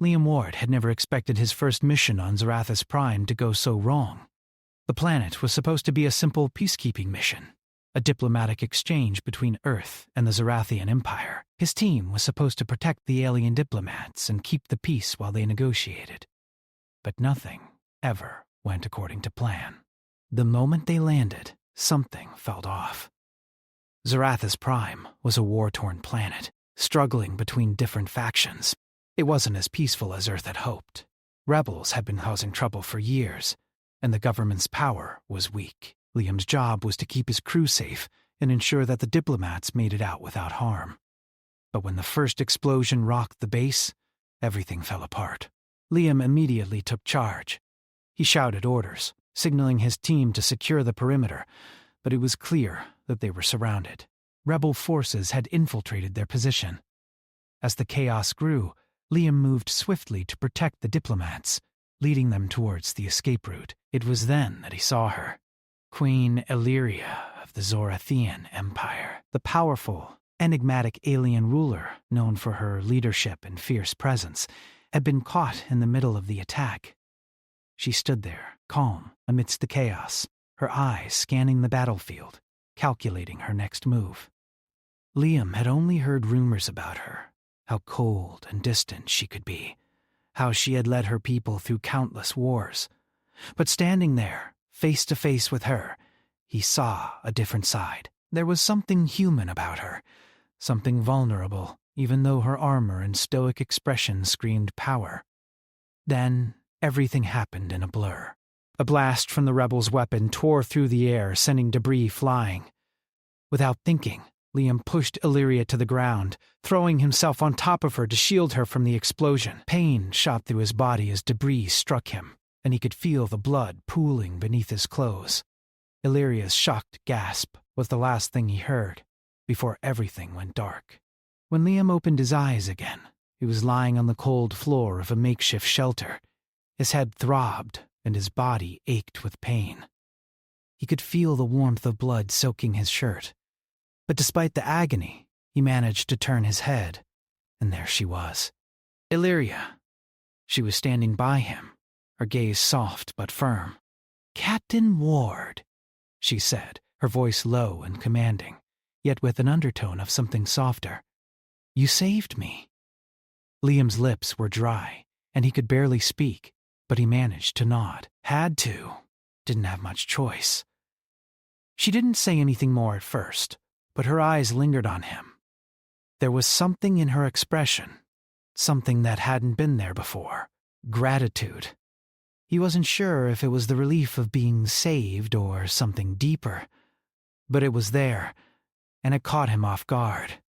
Liam Ward had never expected his first mission on Zarathus Prime to go so wrong. The planet was supposed to be a simple peacekeeping mission, a diplomatic exchange between Earth and the Zarathian Empire. His team was supposed to protect the alien diplomats and keep the peace while they negotiated. But nothing ever went according to plan. The moment they landed, something felt off. Zarathus Prime was a war-torn planet, struggling between different factions. It wasn't as peaceful as Earth had hoped. Rebels had been causing trouble for years, and the government's power was weak. Liam's job was to keep his crew safe and ensure that the diplomats made it out without harm. But when the first explosion rocked the base, everything fell apart. Liam immediately took charge. He shouted orders, signaling his team to secure the perimeter, but it was clear that they were surrounded. Rebel forces had infiltrated their position. As the chaos grew, Liam moved swiftly to protect the diplomats, leading them towards the escape route. It was then that he saw her. Queen Illyria of the Zorathian Empire, the powerful, enigmatic alien ruler known for her leadership and fierce presence, had been caught in the middle of the attack. She stood there, calm, amidst the chaos, her eyes scanning the battlefield, calculating her next move. Liam had only heard rumors about her, how cold and distant she could be, how she had led her people through countless wars. But standing there, face to face with her, he saw a different side. There was something human about her, something vulnerable, even though her armor and stoic expression screamed power. Then, everything happened in a blur. A blast from the rebels' weapon tore through the air, sending debris flying. Without thinking, Liam pushed Illyria to the ground, throwing himself on top of her to shield her from the explosion. Pain shot through his body as debris struck him, and he could feel the blood pooling beneath his clothes. Illyria's shocked gasp was the last thing he heard, before everything went dark. When Liam opened his eyes again, he was lying on the cold floor of a makeshift shelter. His head throbbed, and his body ached with pain. He could feel the warmth of blood soaking his shirt. But despite the agony, he managed to turn his head, and there she was. Illyria. She was standing by him, her gaze soft but firm. "Captain Ward," she said, her voice low and commanding, yet with an undertone of something softer. "You saved me." Liam's lips were dry, and he could barely speak, but he managed to nod. Had to. Didn't have much choice. She didn't say anything more at first, but her eyes lingered on him. There was something in her expression, something that hadn't been there before. Gratitude. He wasn't sure if it was the relief of being saved or something deeper, but it was there, and it caught him off guard.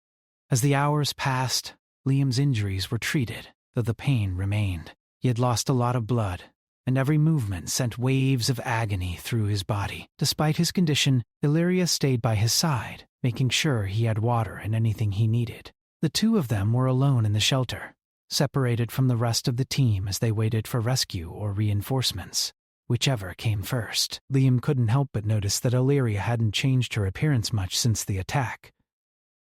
As the hours passed, Liam's injuries were treated, though the pain remained. He had lost a lot of blood, and every movement sent waves of agony through his body. Despite his condition, Illyria stayed by his side, making sure he had water and anything he needed. The two of them were alone in the shelter, separated from the rest of the team as they waited for rescue or reinforcements, whichever came first. Liam couldn't help but notice that Illyria hadn't changed her appearance much since the attack.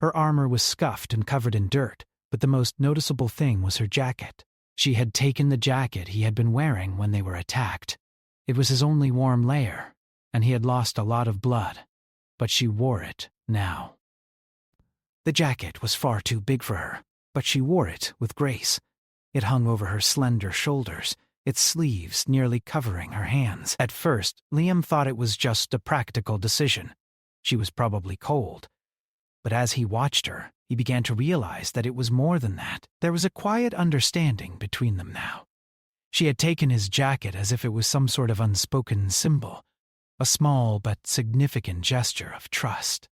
Her armor was scuffed and covered in dirt, but the most noticeable thing was her jacket. She had taken the jacket he had been wearing when they were attacked. It was his only warm layer, and he had lost a lot of blood, but she wore it now. The jacket was far too big for her, but she wore it with grace. It hung over her slender shoulders, its sleeves nearly covering her hands. At first, Liam thought it was just a practical decision. She was probably cold. But as he watched her, he began to realize that it was more than that. There was a quiet understanding between them now. She had taken his jacket as if it was some sort of unspoken symbol, a small but significant gesture of trust.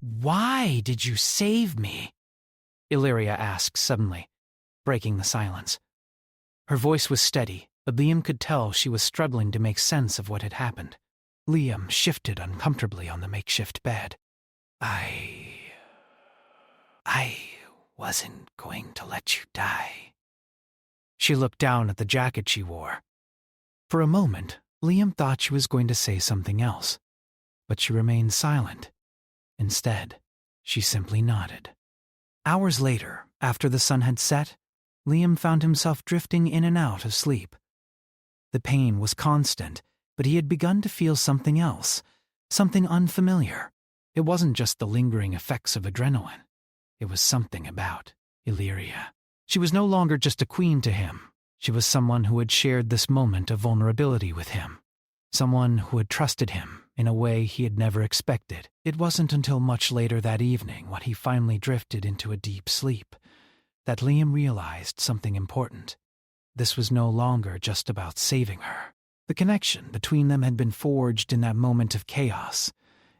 "Why did you save me?" Illyria asked suddenly, breaking the silence. Her voice was steady, but Liam could tell she was struggling to make sense of what had happened. Liam shifted uncomfortably on the makeshift bed. I wasn't going to let you die." She looked down at the jacket she wore. For a moment, Liam thought she was going to say something else, but she remained silent. Instead, she simply nodded. Hours later, after the sun had set, Liam found himself drifting in and out of sleep. The pain was constant, but he had begun to feel something else, something unfamiliar. It wasn't just the lingering effects of adrenaline. It was something about Illyria. She was no longer just a queen to him. She was someone who had shared this moment of vulnerability with him. Someone who had trusted him in a way he had never expected. It wasn't until much later that evening, when he finally drifted into a deep sleep, that Liam realized something important. This was no longer just about saving her. The connection between them had been forged in that moment of chaos,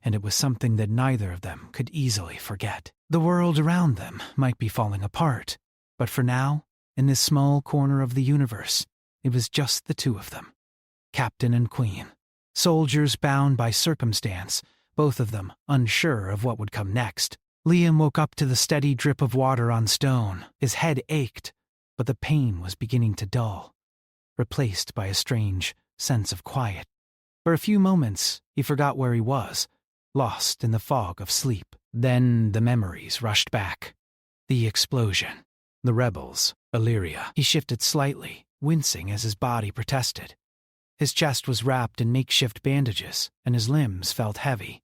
and it was something that neither of them could easily forget. The world around them might be falling apart, but for now, in this small corner of the universe, it was just the two of them. Captain and Queen. Soldiers bound by circumstance, both of them unsure of what would come next. Liam woke up to the steady drip of water on stone. His head ached, but the pain was beginning to dull, replaced by a strange sense of quiet. For a few moments, he forgot where he was, lost in the fog of sleep. Then the memories rushed back. The explosion. The rebels. Illyria. He shifted slightly, wincing as his body protested. His chest was wrapped in makeshift bandages, and his limbs felt heavy.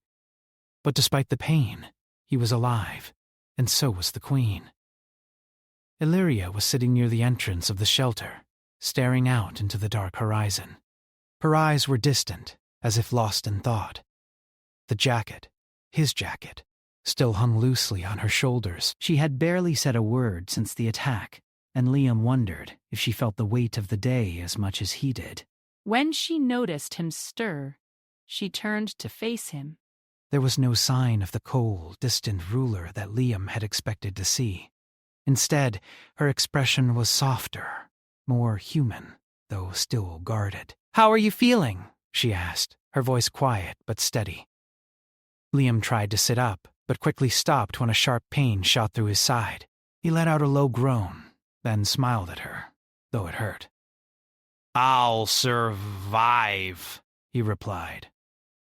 But despite the pain, he was alive, and so was the Queen. Illyria was sitting near the entrance of the shelter, staring out into the dark horizon. Her eyes were distant, as if lost in thought. The jacket, his jacket, still hung loosely on her shoulders. She had barely said a word since the attack, and Liam wondered if she felt the weight of the day as much as he did. When she noticed him stir, she turned to face him. There was no sign of the cold, distant ruler that Liam had expected to see. Instead, her expression was softer, more human, though still guarded. "How are you feeling?" she asked, her voice quiet but steady. Liam tried to sit up, but quickly stopped when a sharp pain shot through his side. He let out a low groan, then smiled at her, though it hurt. "I'll survive," he replied.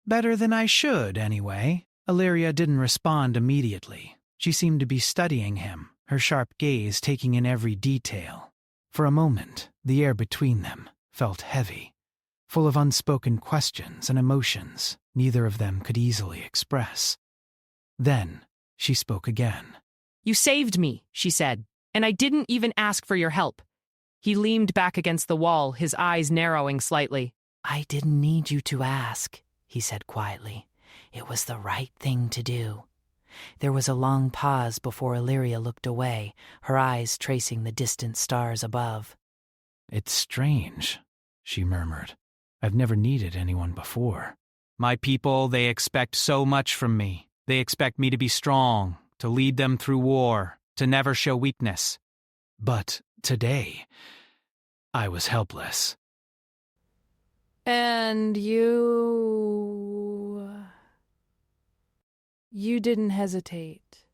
"Better than I should, anyway." Illyria didn't respond immediately. She seemed to be studying him, her sharp gaze taking in every detail. For a moment, the air between them felt heavy, full of unspoken questions and emotions neither of them could easily express. Then she spoke again. "You saved me," she said, "and I didn't even ask for your help." He leaned back against the wall, his eyes narrowing slightly. "I didn't need you to ask," he said quietly. "It was the right thing to do." There was a long pause before Illyria looked away, her eyes tracing the distant stars above. "It's strange," she murmured. "I've never needed anyone before. My people, they expect so much from me. They expect me to be strong, to lead them through war, to never show weakness. But today, I was helpless." "And you didn't hesitate."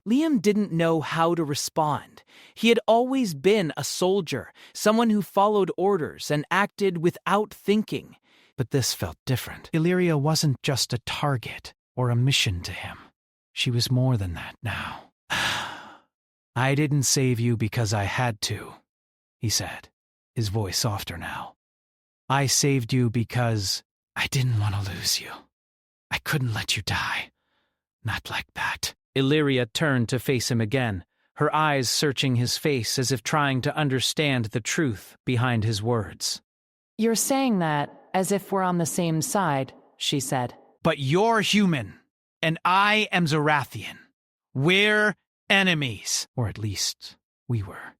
Liam didn't know how to respond. He had always been a soldier, someone who followed orders and acted without thinking. But this felt different. Illyria wasn't just a target or a mission to him. She was more than that now. "I didn't save you because I had to," he said, his voice softer now. "I saved you because I didn't want to lose you. I couldn't let you die. Not like that." Illyria turned to face him again, her eyes searching his face as if trying to understand the truth behind his words. "You're saying that as if we're on the same side," she said. "But you're human, and I am Zarathian. We're enemies." Or at least, we were.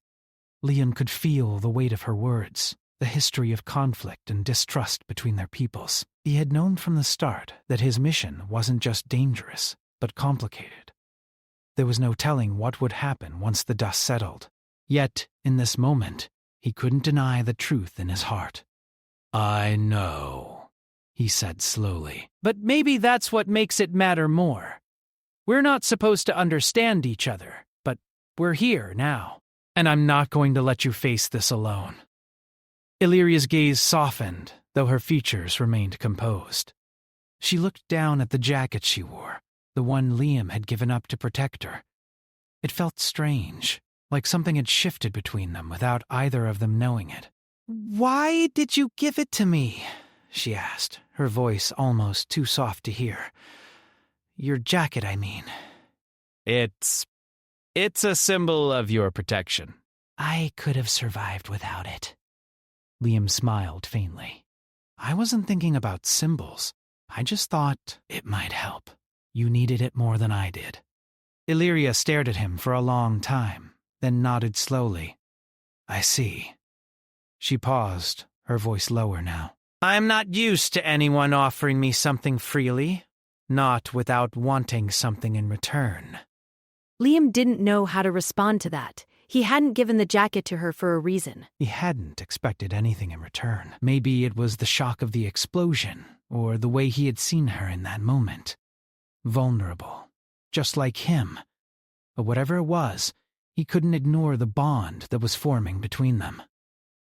Liam could feel the weight of her words, the history of conflict and distrust between their peoples. He had known from the start that his mission wasn't just dangerous, but complicated. There was no telling what would happen once the dust settled. Yet, in this moment, he couldn't deny the truth in his heart. "I know," he said slowly. "But maybe that's what makes it matter more. We're not supposed to understand each other, but we're here now. And I'm not going to let you face this alone." Illyria's gaze softened, though her features remained composed. She looked down at the jacket she wore, the one Liam had given up to protect her. It felt strange, like something had shifted between them without either of them knowing it. "Why did you give it to me?" she asked, her voice almost too soft to hear. "Your jacket, I mean." It's a symbol of your protection." I could have survived without it. Liam smiled faintly. "I wasn't thinking about symbols. I just thought it might help. You needed it more than I did." Illyria stared at him for a long time, then nodded slowly. "I see." She paused, her voice lower now. "I'm not used to anyone offering me something freely, not without wanting something in return." Liam didn't know how to respond to that. He hadn't given the jacket to her for a reason. He hadn't expected anything in return. Maybe it was the shock of the explosion, or the way he had seen her in that moment. Vulnerable, just like him. But whatever it was, he couldn't ignore the bond that was forming between them.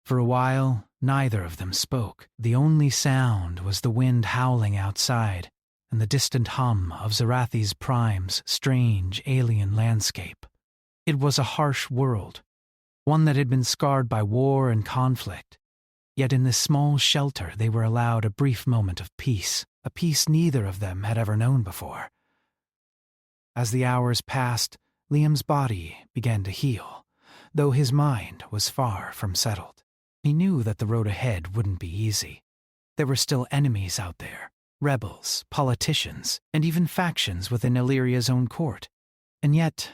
For a while, neither of them spoke. The only sound was the wind howling outside, and the distant hum of Zarathi's Prime's strange alien landscape. It was a harsh world, one that had been scarred by war and conflict. Yet in this small shelter they were allowed a brief moment of peace, a peace neither of them had ever known before. As the hours passed, Liam's body began to heal, though his mind was far from settled. He knew that the road ahead wouldn't be easy. There were still enemies out there, rebels, politicians, and even factions within Illyria's own court. And yet,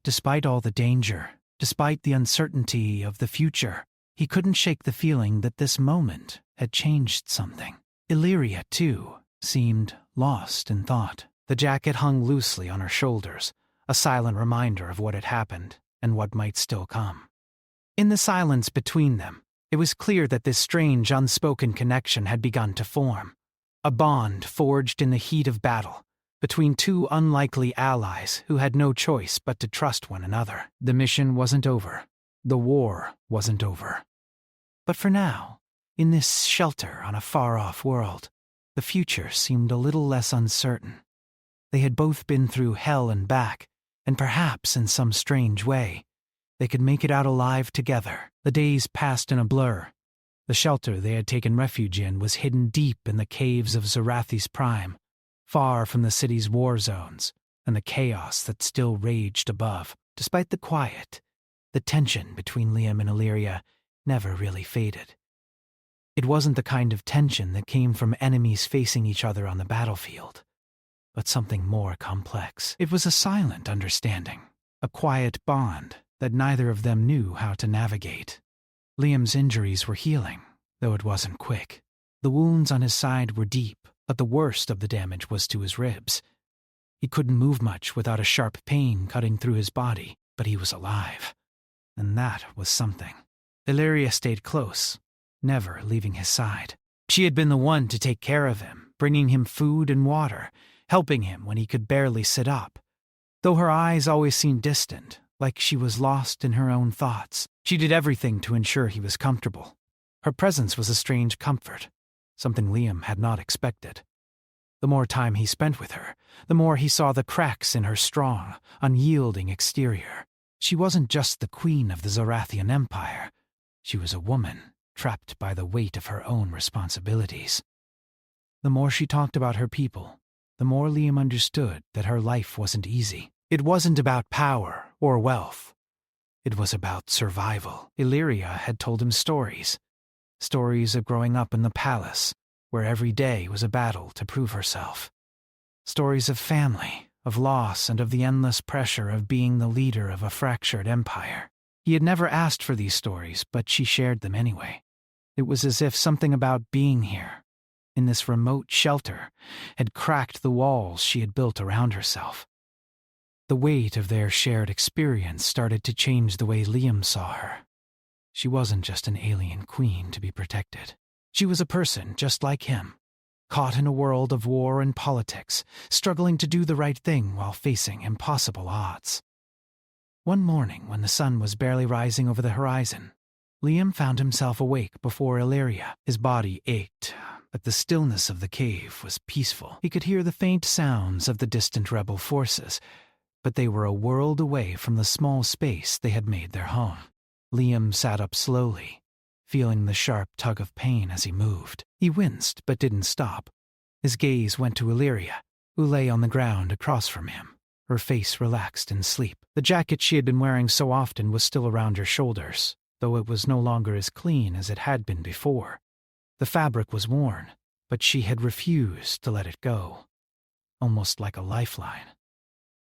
despite all the danger, despite the uncertainty of the future, he couldn't shake the feeling that this moment had changed something. Illyria, too, seemed lost in thought. The jacket hung loosely on her shoulders, a silent reminder of what had happened and what might still come. In the silence between them, it was clear that this strange, unspoken connection had begun to form. A bond forged in the heat of battle, between two unlikely allies who had no choice but to trust one another. The mission wasn't over. The war wasn't over. But for now, in this shelter on a far-off world, the future seemed a little less uncertain. They had both been through hell and back, and perhaps in some strange way, they could make it out alive together. The days passed in a blur. The shelter they had taken refuge in was hidden deep in the caves of Zarathi's Prime, far from the city's war zones and the chaos that still raged above. Despite the quiet, the tension between Liam and Illyria never really faded. It wasn't the kind of tension that came from enemies facing each other on the battlefield, but something more complex. It was a silent understanding, a quiet bond that neither of them knew how to navigate. Liam's injuries were healing, though it wasn't quick. The wounds on his side were deep, but the worst of the damage was to his ribs. He couldn't move much without a sharp pain cutting through his body, but he was alive. And that was something. Illyria stayed close, never leaving his side. She had been the one to take care of him, bringing him food and water, helping him when he could barely sit up. Though her eyes always seemed distant, like she was lost in her own thoughts, she did everything to ensure he was comfortable. Her presence was a strange comfort, something Liam had not expected. The more time he spent with her, the more he saw the cracks in her strong, unyielding exterior. She wasn't just the queen of the Zarathian Empire. She was a woman, trapped by the weight of her own responsibilities. The more she talked about her people, the more Liam understood that her life wasn't easy. It wasn't about power or wealth. It was about survival. Illyria had told him stories of growing up in the palace, where every day was a battle to prove herself. Stories of family, of loss, and of the endless pressure of being the leader of a fractured empire. He had never asked for these stories, but she shared them anyway. It was as if something about being here, in this remote shelter, had cracked the walls she had built around herself. The weight of their shared experience started to change the way Liam saw her. She wasn't just an alien queen to be protected. She was a person just like him, caught in a world of war and politics, struggling to do the right thing while facing impossible odds. One morning, when the sun was barely rising over the horizon, Liam found himself awake before Illyria. His body ached, but the stillness of the cave was peaceful. He could hear the faint sounds of the distant rebel forces, but they were a world away from the small space they had made their home. Liam sat up slowly, feeling the sharp tug of pain as he moved. He winced but didn't stop. His gaze went to Illyria, who lay on the ground across from him, her face relaxed in sleep. The jacket she had been wearing so often was still around her shoulders, though it was no longer as clean as it had been before. The fabric was worn, but she had refused to let it go, almost like a lifeline.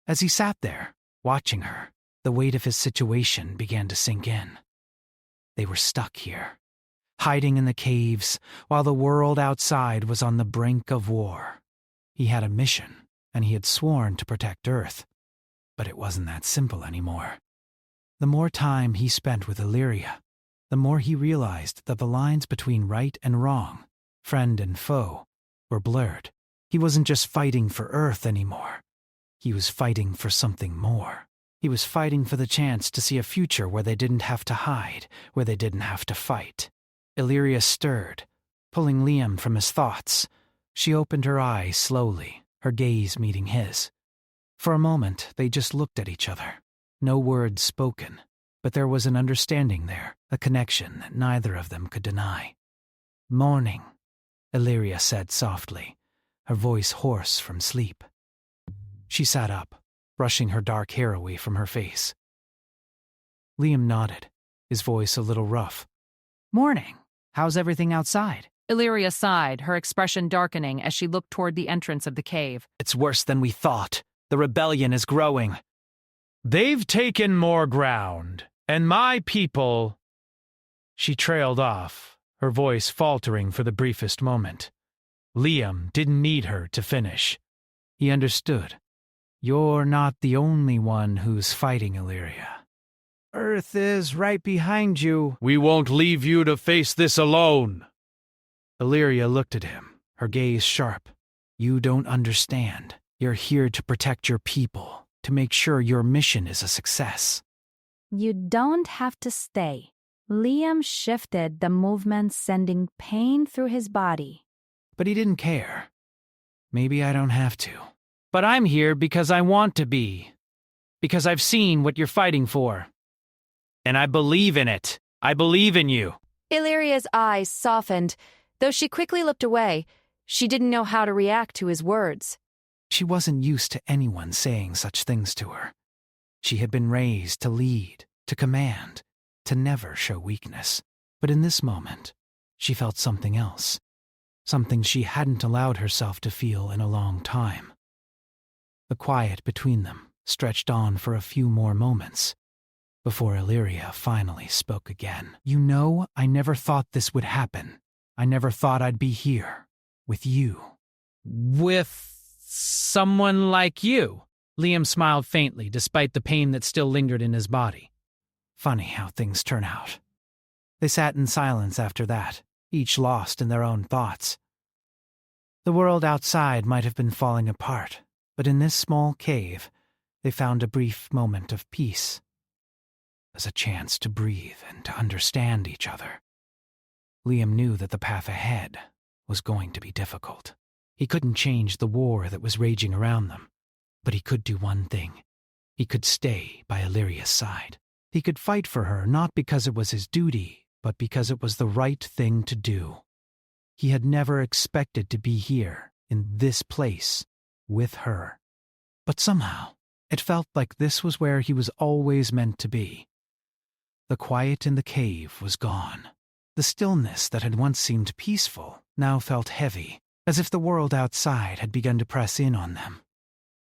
As he sat there, watching her, the weight of his situation began to sink in. They were stuck here, hiding in the caves, while the world outside was on the brink of war. He had a mission, and he had sworn to protect Earth. But it wasn't that simple anymore. The more time he spent with Illyria, the more he realized that the lines between right and wrong, friend and foe, were blurred. He wasn't just fighting for Earth anymore. He was fighting for something more. He was fighting for the chance to see a future where they didn't have to hide, where they didn't have to fight. Illyria stirred, pulling Liam from his thoughts. She opened her eyes slowly, her gaze meeting his. For a moment, they just looked at each other. No words spoken, but there was an understanding there, a connection that neither of them could deny. "Morning," Illyria said softly, her voice hoarse from sleep. She sat up, brushing her dark hair away from her face. Liam nodded, his voice a little rough. "Morning. How's everything outside?" Illyria sighed, her expression darkening as she looked toward the entrance of the cave. "It's worse than we thought. The rebellion is growing." "They've taken more ground, and my people—" She trailed off, her voice faltering for the briefest moment. Liam didn't need her to finish. He understood. "You're not the only one who's fighting, Illyria. Earth is right behind you." "We won't leave you to face this alone." Illyria looked at him, her gaze sharp. "You don't understand. You're here to protect your people, to make sure your mission is a success." "You don't have to stay." Liam shifted the movement, sending pain through his body. But he didn't care. "Maybe I don't have to. But I'm here because I want to be. Because I've seen what you're fighting for. And I believe in it. I believe in you." Illyria's eyes softened. Though she quickly looked away, she didn't know how to react to his words. She wasn't used to anyone saying such things to her. She had been raised to lead, to command, to never show weakness. But in this moment, she felt something else. Something she hadn't allowed herself to feel in a long time. The quiet between them stretched on for a few more moments, before Illyria finally spoke again. "You know, I never thought this would happen. I never thought I'd be here, with you." "With someone like you?" Liam smiled faintly, despite the pain that still lingered in his body. Funny how things turn out. They sat in silence after that, each lost in their own thoughts. The world outside might have been falling apart, but in this small cave, they found a brief moment of peace. As a chance to breathe and to understand each other. Liam knew that the path ahead was going to be difficult. He couldn't change the war that was raging around them, but he could do one thing. He could stay by Illyria's side. He could fight for her not because it was his duty, but because it was the right thing to do. He had never expected to be here, in this place, with her. But somehow, it felt like this was where he was always meant to be. The quiet in the cave was gone. The stillness that had once seemed peaceful now felt heavy, as if the world outside had begun to press in on them.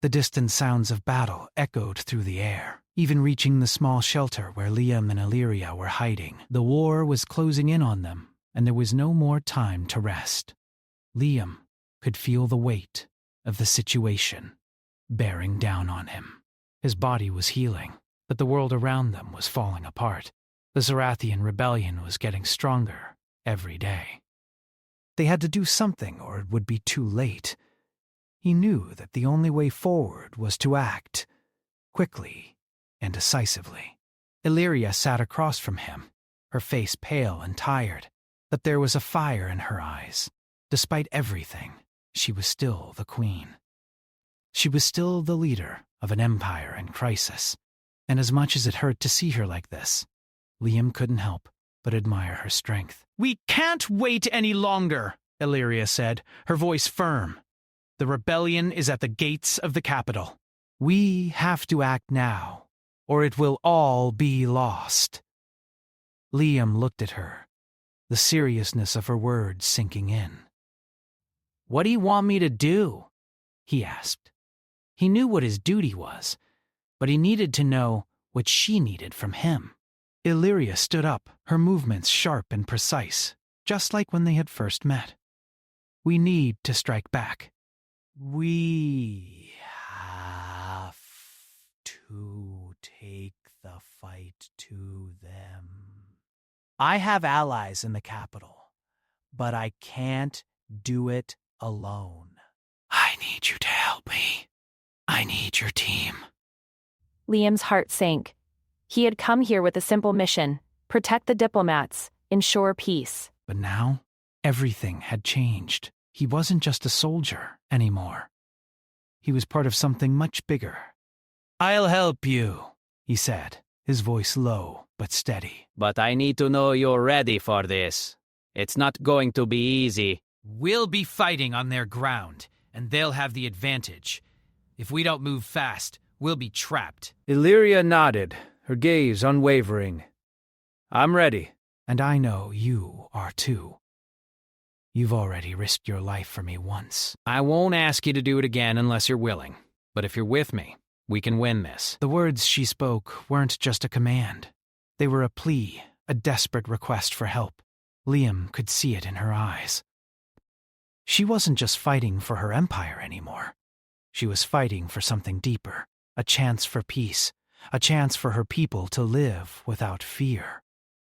The distant sounds of battle echoed through the air, even reaching the small shelter where Liam and Illyria were hiding. The war was closing in on them, and there was no more time to rest. Liam could feel the weight of the situation bearing down on him. His body was healing, but the world around them was falling apart. The Zarathian rebellion was getting stronger every day. They had to do something or it would be too late. He knew that the only way forward was to act, quickly and decisively. Illyria sat across from him, her face pale and tired, but there was a fire in her eyes. Despite everything, she was still the queen. She was still the leader of an empire in crisis, and as much as it hurt to see her like this, Liam couldn't help but admire her strength. "We can't wait any longer," Illyria said, her voice firm. "The rebellion is at the gates of the capital. We have to act now, or it will all be lost." Liam looked at her, the seriousness of her words sinking in. "What do you want me to do?" he asked. He knew what his duty was, but he needed to know what she needed from him. Illyria stood up, her movements sharp and precise, just like when they had first met. "We need to strike back. We have to take the fight to them. I have allies in the capital, but I can't do it alone. I need you to help me. I need your team." Liam's heart sank. He had come here with a simple mission: protect the diplomats, ensure peace. But now, everything had changed. He wasn't just a soldier anymore. He was part of something much bigger. "I'll help you," he said, his voice low but steady. "But I need to know you're ready for this. It's not going to be easy." "We'll be fighting on their ground, and they'll have the advantage. If we don't move fast, we'll be trapped." Illyria nodded, her gaze unwavering. "I'm ready." "And I know you are too. You've already risked your life for me once." "I won't ask you to do it again unless you're willing. But if you're with me, we can win this." The words she spoke weren't just a command. They were a plea, a desperate request for help. Liam could see it in her eyes. She wasn't just fighting for her empire anymore. She was fighting for something deeper, a chance for peace, a chance for her people to live without fear.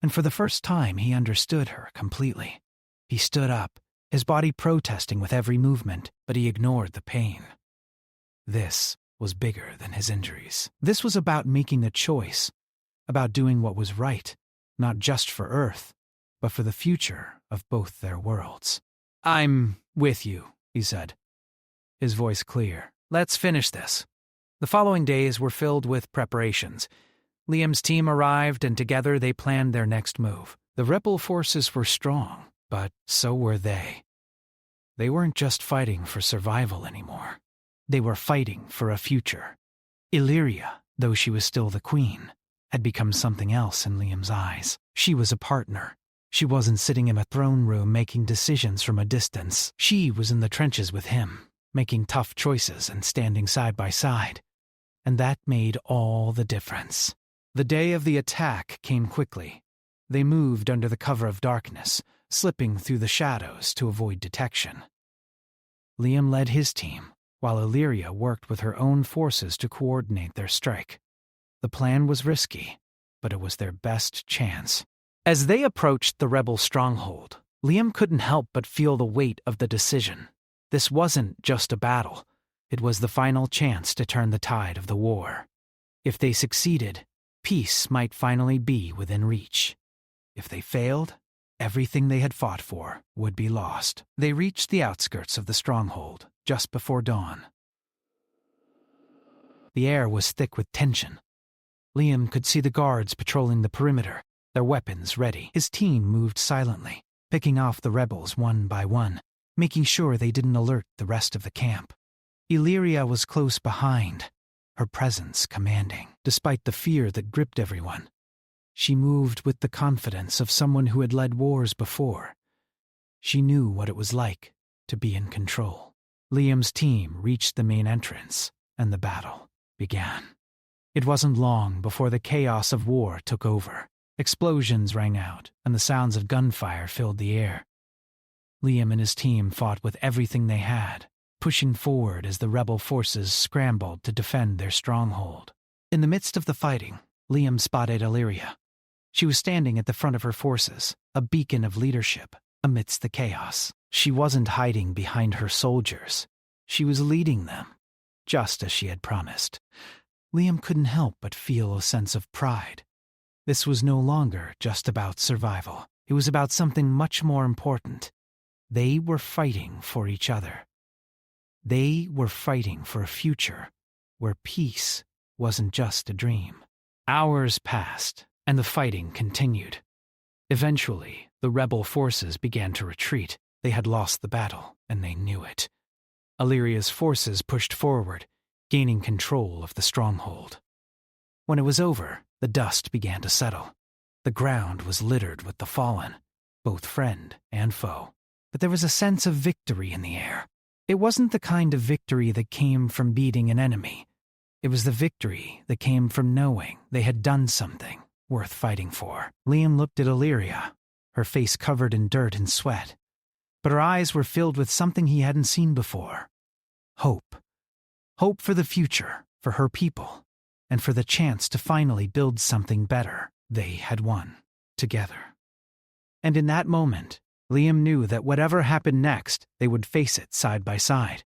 And for the first time, he understood her completely. He stood up, his body protesting with every movement, but he ignored the pain. This was bigger than his injuries. This was about making a choice, about doing what was right, not just for Earth, but for the future of both their worlds. "I'm with you," he said, his voice clear. "Let's finish this." The following days were filled with preparations. Liam's team arrived, and together they planned their next move. The rebel forces were strong, but so were they. They weren't just fighting for survival anymore. They were fighting for a future. Illyria, though she was still the queen, had become something else in Liam's eyes. She was a partner. She wasn't sitting in a throne room making decisions from a distance. She was in the trenches with him, making tough choices and standing side by side. And that made all the difference. The day of the attack came quickly. They moved under the cover of darkness, slipping through the shadows to avoid detection. Liam led his team, while Illyria worked with her own forces to coordinate their strike. The plan was risky, but it was their best chance. As they approached the rebel stronghold, Liam couldn't help but feel the weight of the decision. This wasn't just a battle. It was the final chance to turn the tide of the war. If they succeeded, peace might finally be within reach. If they failed, everything they had fought for would be lost. They reached the outskirts of the stronghold just before dawn. The air was thick with tension. Liam could see the guards patrolling the perimeter, their weapons ready. His team moved silently, picking off the rebels one by one, making sure they didn't alert the rest of the camp. Illyria was close behind, her presence commanding. Despite the fear that gripped everyone, she moved with the confidence of someone who had led wars before. She knew what it was like to be in control. Liam's team reached the main entrance, and the battle began. It wasn't long before the chaos of war took over. Explosions rang out, and the sounds of gunfire filled the air. Liam and his team fought with everything they had, pushing forward as the rebel forces scrambled to defend their stronghold. In the midst of the fighting, Liam spotted Illyria. She was standing at the front of her forces, a beacon of leadership amidst the chaos. She wasn't hiding behind her soldiers. She was leading them, just as she had promised. Liam couldn't help but feel a sense of pride. This was no longer just about survival. It was about something much more important. They were fighting for each other. They were fighting for a future where peace wasn't just a dream. Hours passed, and the fighting continued. Eventually, the rebel forces began to retreat. They had lost the battle, and they knew it. Illyria's forces pushed forward, gaining control of the stronghold. When it was over, the dust began to settle. The ground was littered with the fallen, both friend and foe. But there was a sense of victory in the air. It wasn't the kind of victory that came from beating an enemy. It was the victory that came from knowing they had done something worth fighting for. Liam looked at Illyria, her face covered in dirt and sweat, but her eyes were filled with something he hadn't seen before. Hope. Hope for the future, for her people, and for the chance to finally build something better. They had won, together. And in that moment, Liam knew that whatever happened next, they would face it side by side.